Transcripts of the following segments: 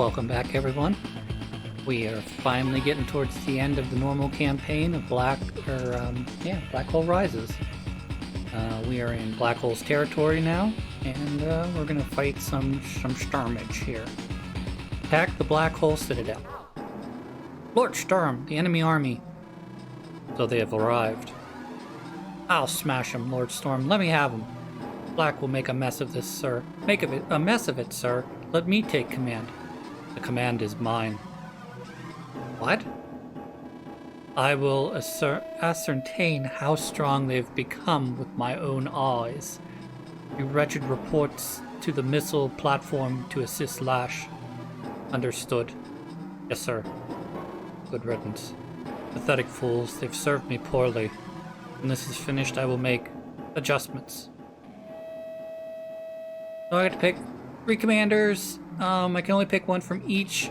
Welcome back, everyone. We are finally getting towards the end of the normal campaign of Black Hole Rises. We are in Black Hole's territory now, and we're gonna fight some skirmish here. Attack the Black Hole Citadel. Lord Sturm, the enemy army. So they have arrived. I'll smash him, Lord Storm. Let me have him. Black will make a mess of this, sir. Make a mess of it, sir. Let me take command. The command is mine. What? I will ascertain how strong they've become with my own eyes. You wretched reports to the missile platform to assist Lash. Understood. Yes, sir. Good riddance. Pathetic fools, they've served me poorly. When this is finished, I will make adjustments. So I get to pick 3 commanders. I can only pick one from each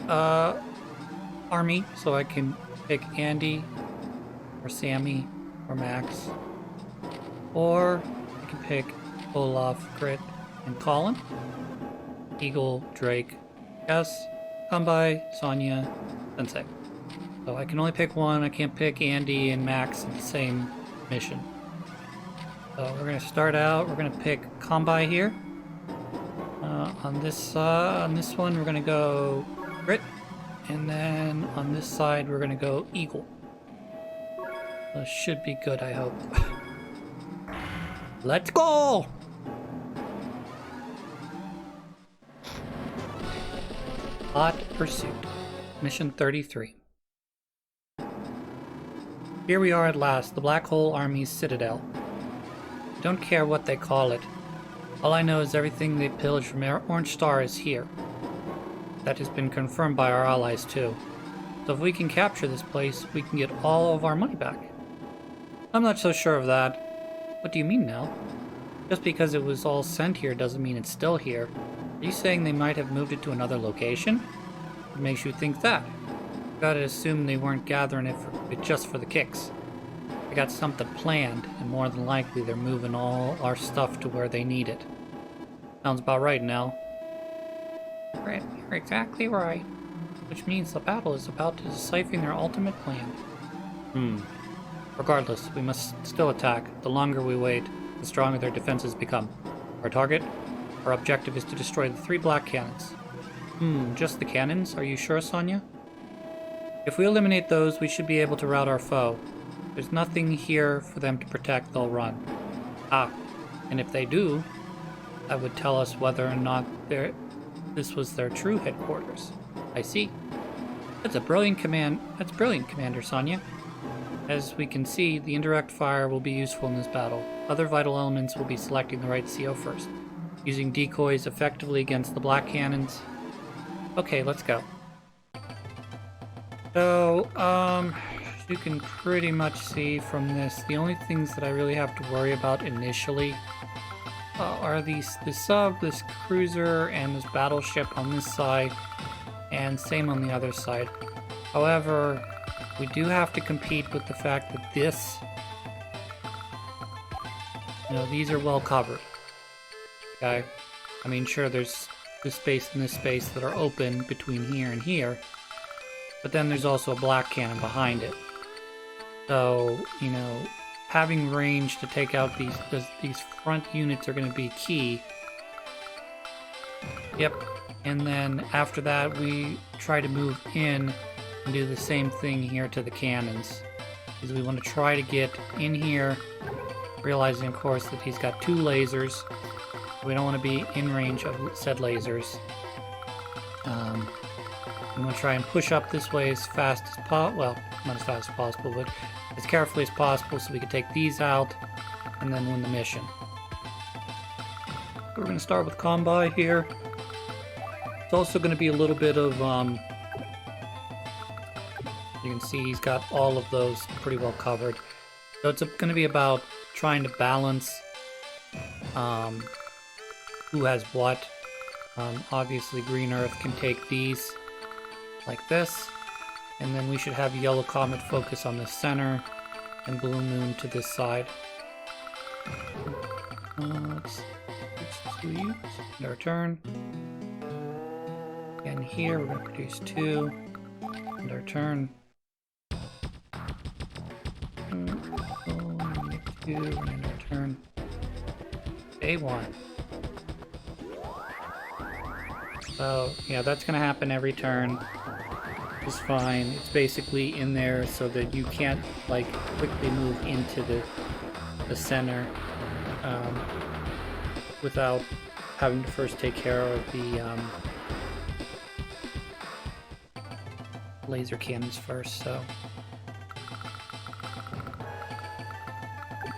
army, so I can pick Andy, or Sammy, or Max. Or I can pick Olaf, Grit, and Colin. Eagle, Drake, Gus, Kambai, Sonya, Sensei. So I can only pick one. I can't pick Andy and Max in the same mission. So we're going to start out. We're going to pick Kambai here. On this one, we're going to go Grit. And then on this side, we're going to go Eagle. This should be good, I hope. Let's go! Hot Pursuit. Mission 33. Here we are at last, the Black Hole Army's citadel. I don't care what they call it. All I know is everything they pillaged from Orange Star is here. That has been confirmed by our allies too. So if we can capture this place, we can get all of our money back. I'm not so sure of that. What do you mean now? Just because it was all sent here doesn't mean it's still here. Are you saying they might have moved it to another location? What makes you think that? Gotta assume they weren't gathering it just for the kicks. They got something planned, and more than likely they're moving all our stuff to where they need it. Sounds about right, Nell. Right, you're exactly right. Which means the battle is about to decipher their ultimate plan. Regardless, we must still attack. The longer we wait, the stronger their defenses become. Our objective is to destroy the 3 black cannons. Just the cannons? Are you sure, Sonya? If we eliminate those, we should be able to rout our foe. There's nothing here for them to protect, they'll run. And if they do, that would tell us whether or not this was their true headquarters. I see. That's brilliant, Commander Sonya. As we can see, the indirect fire will be useful in this battle. Other vital elements will be selecting the right CO first, using decoys effectively against the black cannons. Okay, let's go. So, you can pretty much see from this, the only things that I really have to worry about initially are this sub, this cruiser, and this battleship on this side, and same on the other side. However, we do have to compete with the fact that these are well covered. Okay? I mean, sure, there's this space and this space that are open between here and here, but then there's also a black cannon behind it. So, having range to take out these front units are going to be key. Yep. And then after that, we try to move in and do the same thing here to the cannons. Because we want to try to get in here, realizing, of course, that he's got 2 lasers. We don't want to be in range of said lasers. I'm going to try and push up this way as fast as possible. Well, not as fast as possible, but as carefully as possible so we can take these out and then win the mission. We're going to start with Kambai here. It's also going to be a little bit of, you can see he's got all of those pretty well covered. So it's going to be about trying to balance who has what. Obviously Green Earth can take these like this, and then we should have Yellow Comet focus on the center and Blue Moon to this side. Let's do you. Our turn. in here. We're going to produce 2. And our turn. 2, and our turn. A1. So, yeah, that's going to happen every turn. It's fine. It's basically in there so that you can't, like, quickly move into the center without having to first take care of the laser cannons first, so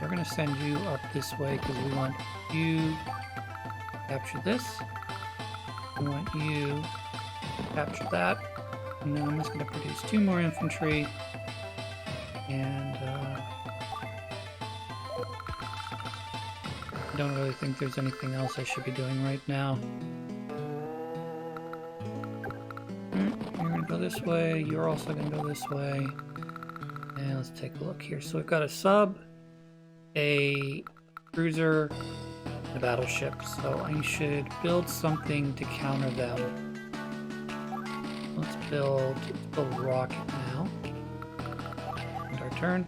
we're gonna send you up this way because we want you to capture this. We want you to capture that. And then I'm just gonna produce 2 more infantry. And I don't really think there's anything else I should be doing right now. You're gonna go this way. You're also gonna go this way. And let's take a look here. So we've got a sub, a cruiser, and a battleship. So I should build something to counter them. Let's build a rocket now. And our turn.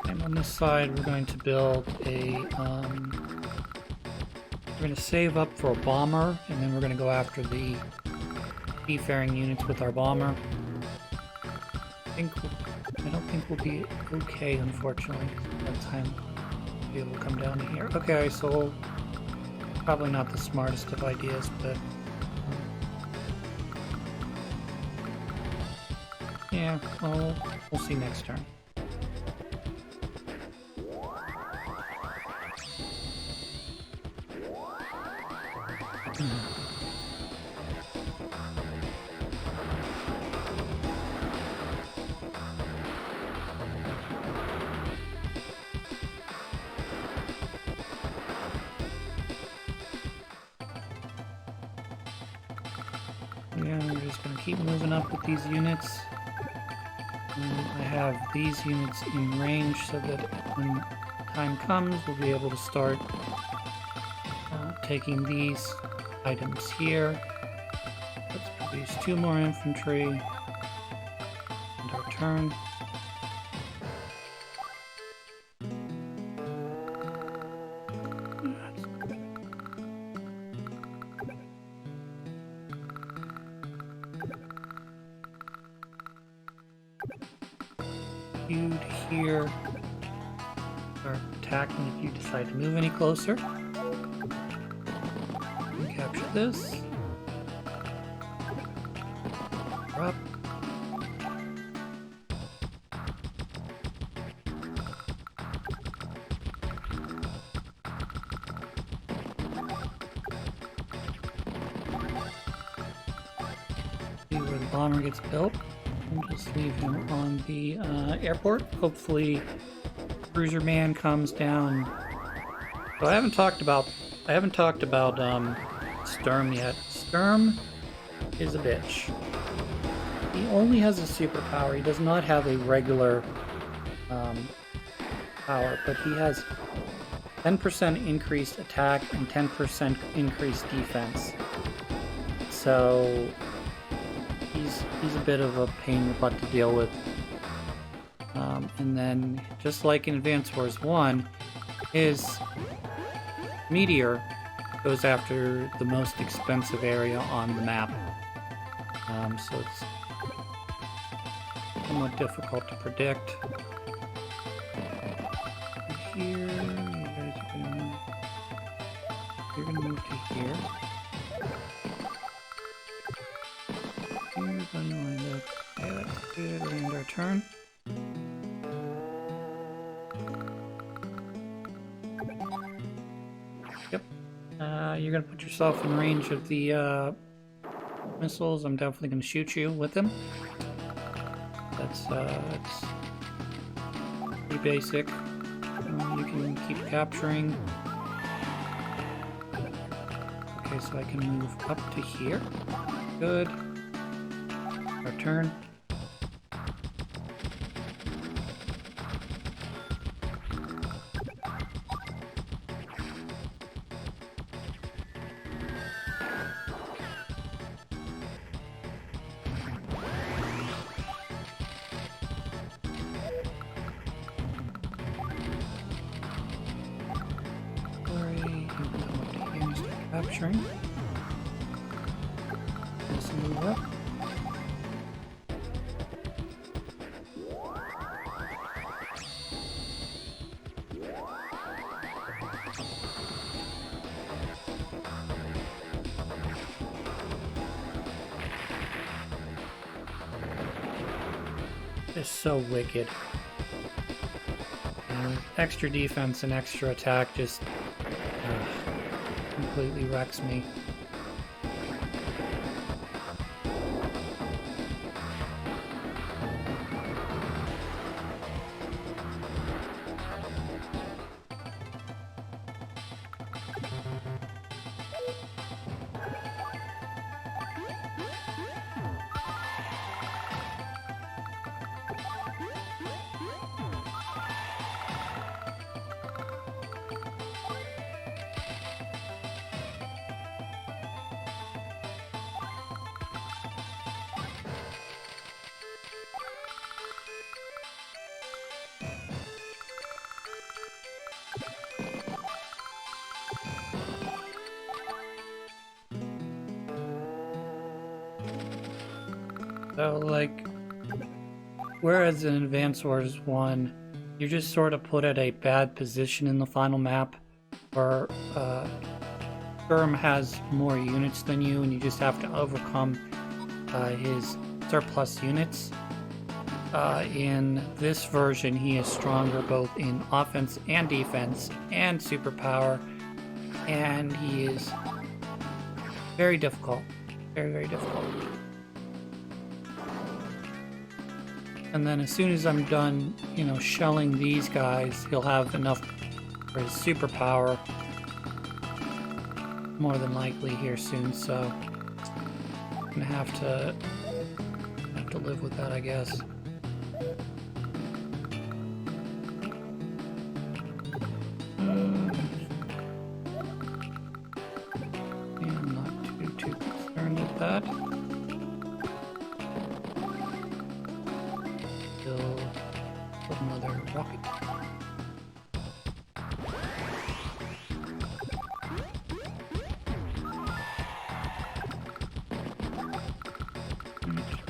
And on this side, we're going to build a. We're going to save up for a bomber, and then we're going to go after the seafaring units with our bomber. I don't think we'll be okay, unfortunately. That time we'll be able to come down to here. Okay, so probably not the smartest of ideas, but yeah, well, we'll see next turn. Yeah, we're just going to keep moving up with these units. I have these units in range so that when time comes, we'll be able to start taking these items here. Let's produce 2 more infantry. And our turn. You to here. Start attacking if you decide to move any closer. And capture this. Drop. See where the bomber gets built. And just leave him on the airport. Hopefully, Cruiser Man comes down. So I haven't talked about Sturm yet. Sturm is a bitch. He only has a superpower. He does not have a regular power, but he has 10% increased attack and 10% increased defense. So he's a bit of a pain in the butt to deal with. And then, just like in Advance Wars 1, his meteor goes after the most expensive area on the map. So it's somewhat difficult to predict. Here, you guys are gonna move. You're gonna move to here. You're gonna wind up. Yeah, that's good. We're gonna end our turn. Yep. You're gonna put yourself in range of the missiles. I'm definitely gonna shoot you with them. That's pretty basic. You can keep capturing. Okay, so I can move up to here. Good. Our turn. capturing. Let's move up. It's so wicked. And extra defense and extra attack just completely wrecks me. So, like, whereas in Advance Wars 1, you're just sort of put at a bad position in the final map, where Sturm has more units than you, and you just have to overcome his surplus units. In this version, he is stronger both in offense and defense, and superpower, and he is very difficult. Very, very difficult. And then as soon as I'm done, you know, shelling these guys, he'll have enough for his superpower. More than likely here soon, so I'm gonna have to live with that, I guess. Yeah, I'm not too concerned with that. Another rocket.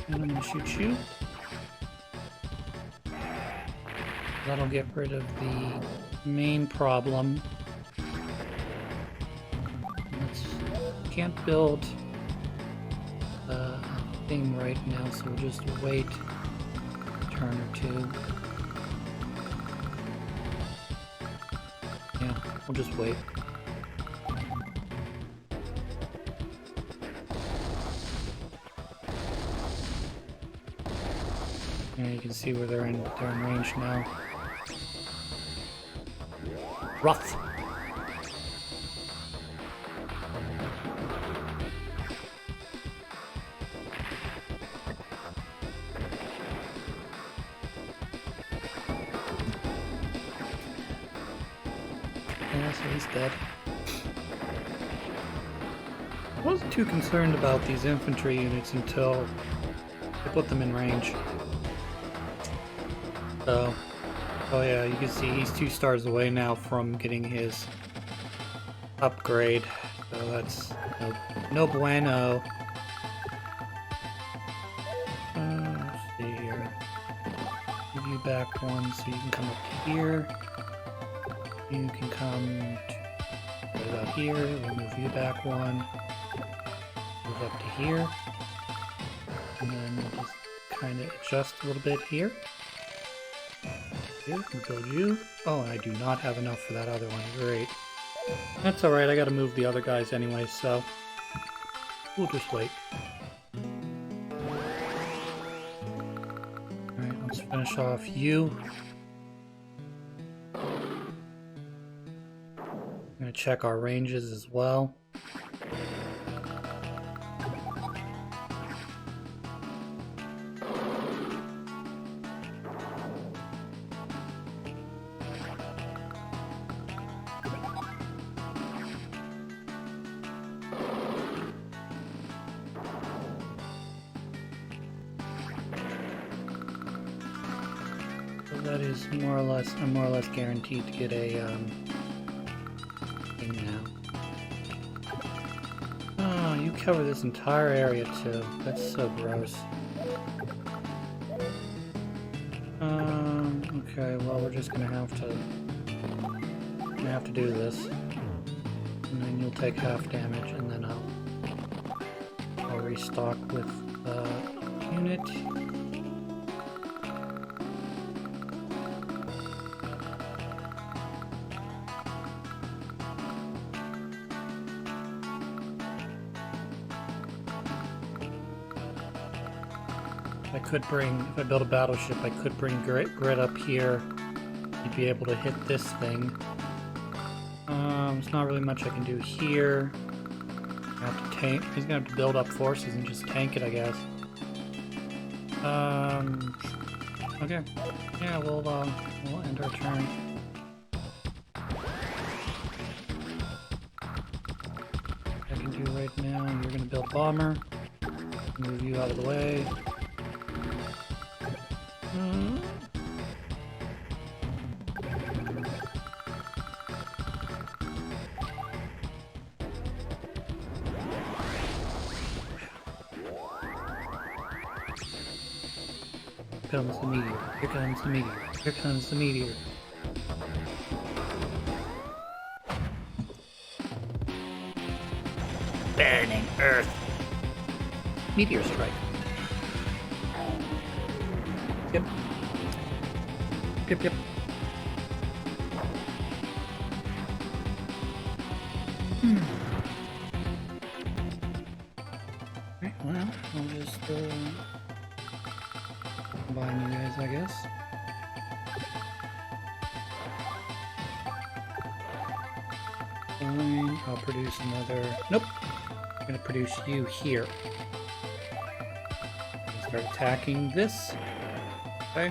And I'm gonna shoot you. That'll get rid of the main problem. Can't build a thing right now, so we'll just wait a turn or two. Yeah, we'll just wait. Yeah, you can see where they're in range now. Rough. Yeah, so he's dead. I wasn't too concerned about these infantry units until I put them in range. So, oh yeah, you can see he's 2 stars away now from getting his upgrade. So that's no bueno. Let's see here. Give you back 1 so you can come up here. You can come right about here. We'll move you back 1. Move up to here. And then we'll just kind of adjust a little bit here. Here, and build you. Oh, and I do not have enough for that other one. Great. That's alright, I gotta move the other guys anyway, so we'll just wait. Alright, let's finish off you. I'm gonna check our ranges as well. That is more or less, I'm more or less guaranteed to get a thing now. cover this entire area too. That's so gross. Okay, well we're just gonna have to do this. And then you'll take half damage, and then I'll restock with the unit. I could bring, if I build a battleship, I could bring grit up here. You'd be able to hit this thing. There's not really much I can do here. I have to tank. He's gonna have to build up forces and just tank it, I guess. Okay. Yeah, we'll end our turn. I can do right now. You're gonna build a bomber. Move you out of the way. Here comes the meteor. Here comes the meteor. Here comes the meteor. Burning Earth. Meteor strike. Yep. Yep, yep. Right, well, I'll just combine you guys, I guess. Fine, I'll produce another. Nope. I'm gonna produce you here. Start attacking this. Okay.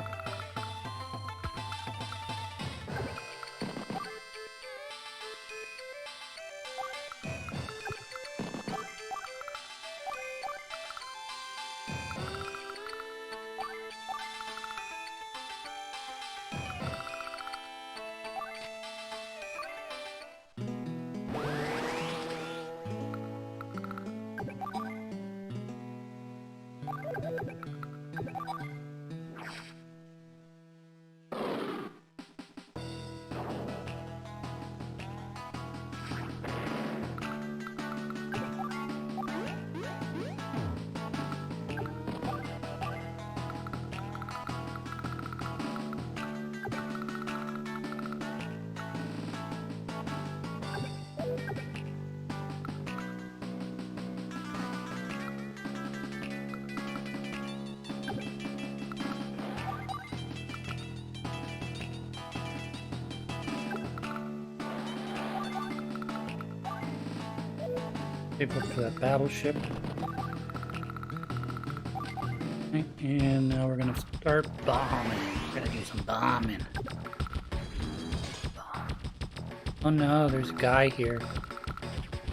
Look for that battleship. Right, and now we're gonna start bombing. We're gonna do some bombing. Oh no, there's a guy here.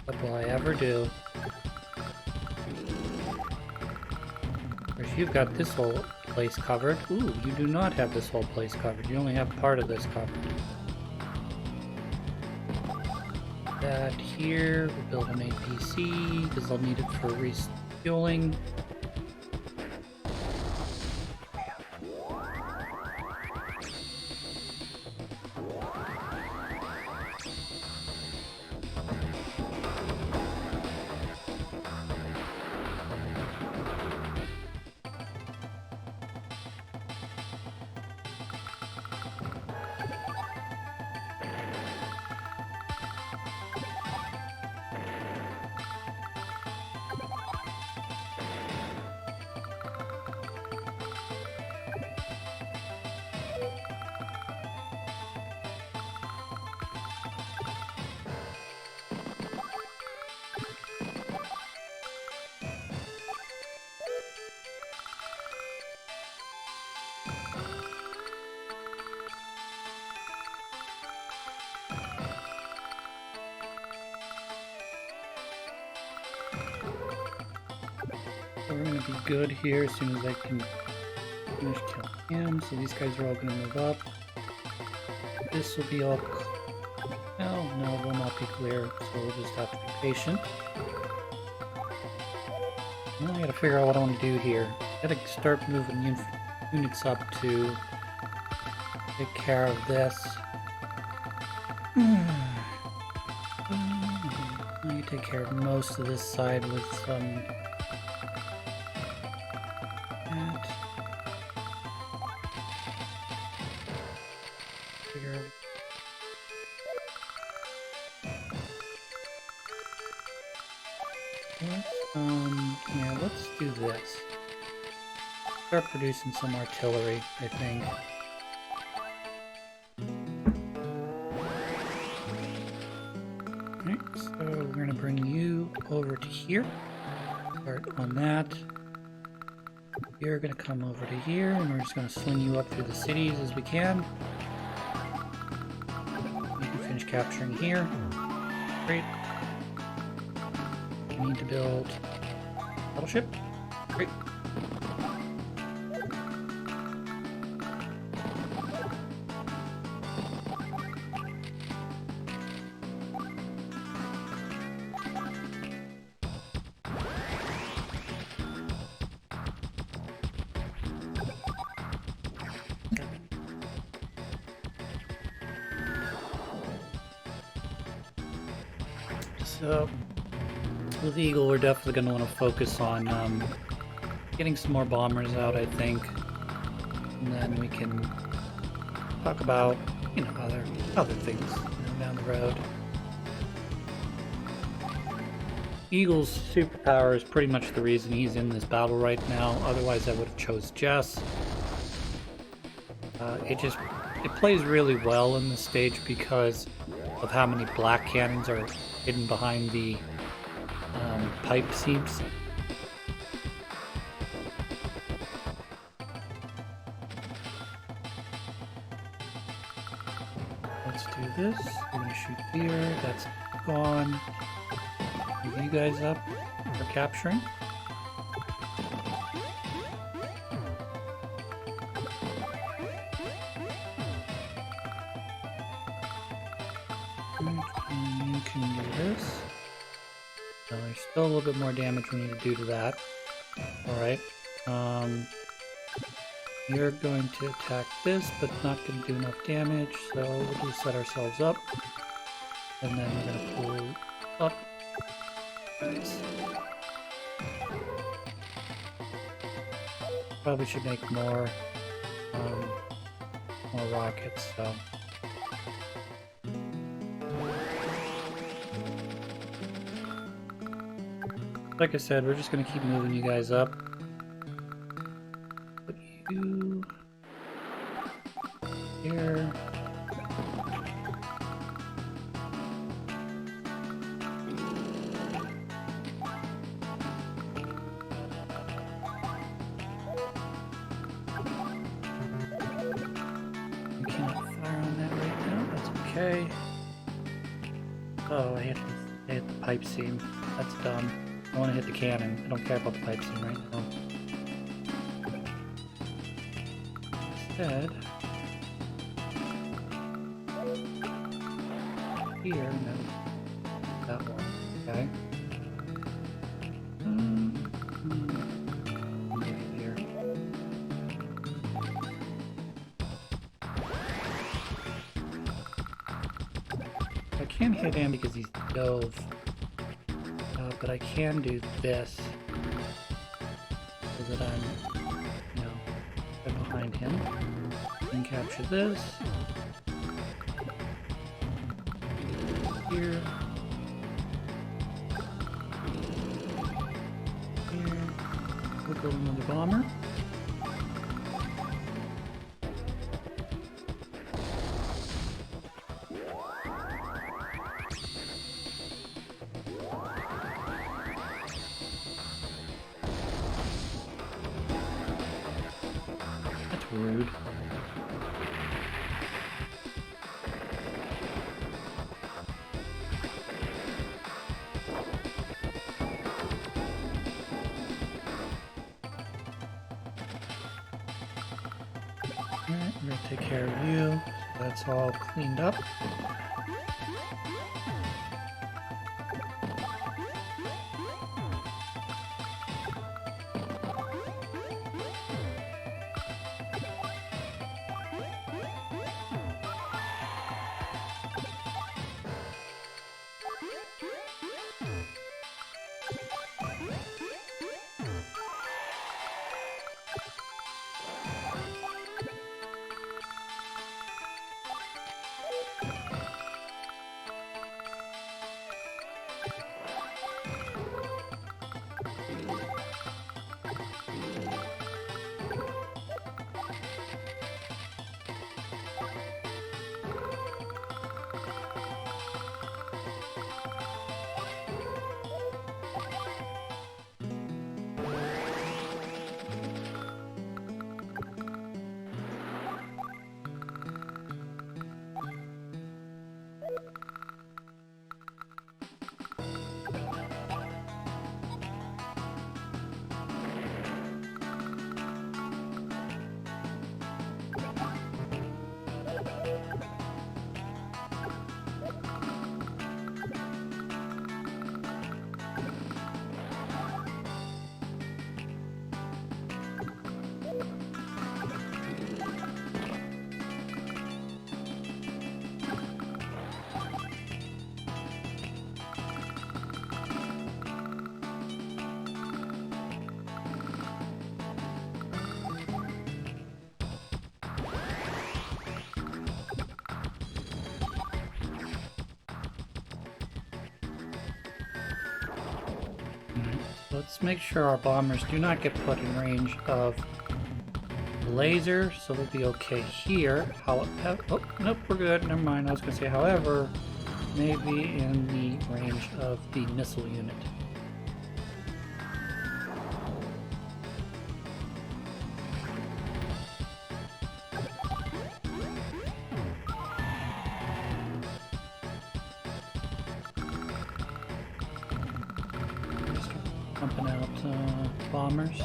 What will I ever do? Of course, you've got this whole place covered. Ooh, you do not have this whole place covered. You only have part of this covered. That here, we'll build an APC because I'll need it for refueling. We're going to be good here as soon as I can finish killing him. So these guys are all going to move up. This will be all... No, it will not be clear, so we'll just have to be patient. Well, I gotta figure out what I want to do here. Gotta start moving units up to take care of this. I can take care of most of this side with some... Yeah, let's do this. Start producing some artillery, I think. Alright, so we're gonna bring you over to here. Start on that. You're gonna come over to here, and we're just gonna swing you up through the cities as we can. You can finish capturing here. Great. We need to build a battleship. Great. So, with Eagle, we're definitely going to want to focus on getting some more bombers out, I think. And then we can talk about, you know, other things, you know, down the road. Eagle's superpower is pretty much the reason he's in this battle right now. Otherwise, I would have chose Jess. It plays really well in this stage because of how many black cannons are hidden behind the pipe seams. Let's do this. I'm gonna shoot here. That's gone. Move you guys up for capturing. You can do this. There's still a little bit more damage we need to do to that. Alright. You're going to attack this, but not going to do enough damage, so we'll just set ourselves up. And then we're going to pull up. Nice. Probably should make more rockets, so... Like I said, we're just going to keep moving you guys up. Put you here. You cannot fire on that right now. That's okay. Oh, I hit the pipe seam. That's dumb. I want to hit the cannon. I don't care about the pipe seam right now. Instead, here, no, that one, okay. Maybe here. I can't hit him because he's dove. But I can do this so that I'm, you know, right behind him. And capture this. Here. Here. We'll build another bomber. Rude. Alright, we're gonna take care of you. So that's all cleaned up. let's make sure our bombers do not get put in range of the laser, so they'll be okay here. However, oh, nope, we're good. Never mind. I was going to say, however, maybe in the range of the missile unit. Pumping out bombers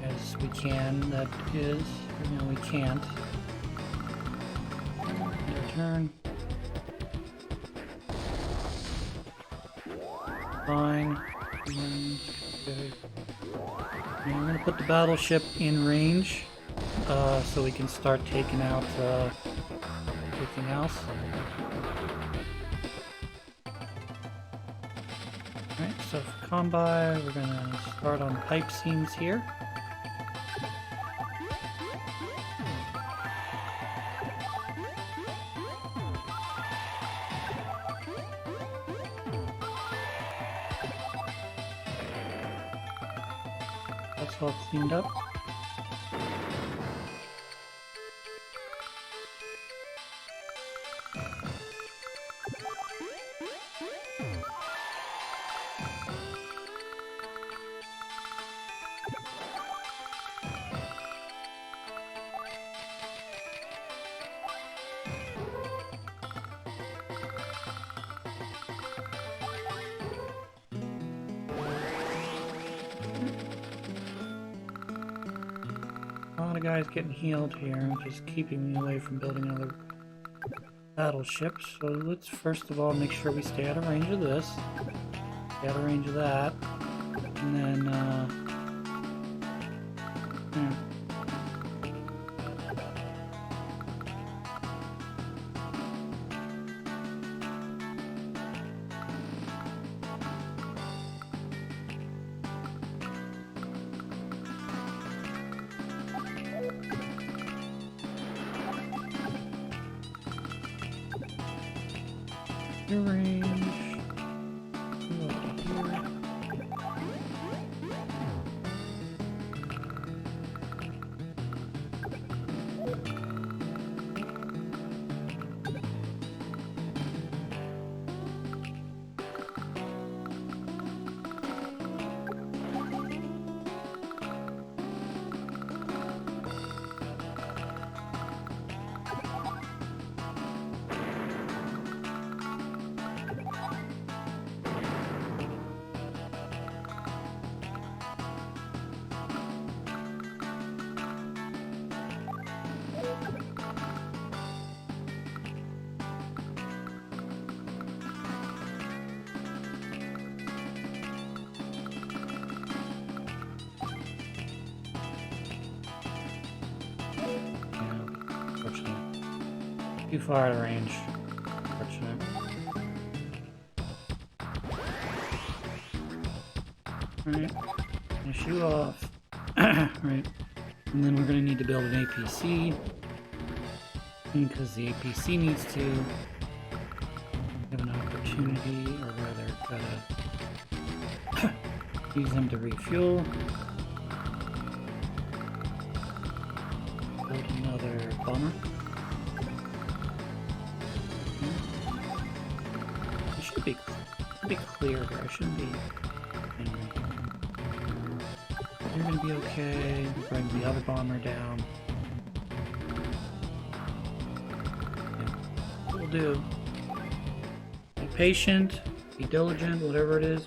as we can. That is, no, we can't. Their turn. Fine. Okay. Now I'm going to put the battleship in range so we can start taking out everything else. Alright, so for combi, we're going to start on pipe seams here. That's all cleaned up. A lot of guys getting healed here, just keeping me away from building another battleship. So let's first of all make sure we stay out of range of this, stay out of range of that, and then yeah. Your range. Go up to here. Too far out of range. Unfortunate. Alright, finish you off. Right, and then we're going to need to build an APC because the APC needs to have an opportunity, or rather, gotta use them to refuel. Build another bomber. Be clear here. I shouldn't be. Anyway. You're gonna be okay. Bring the other bomber down. Yeah. We'll do. Be patient. Be diligent. Whatever it is.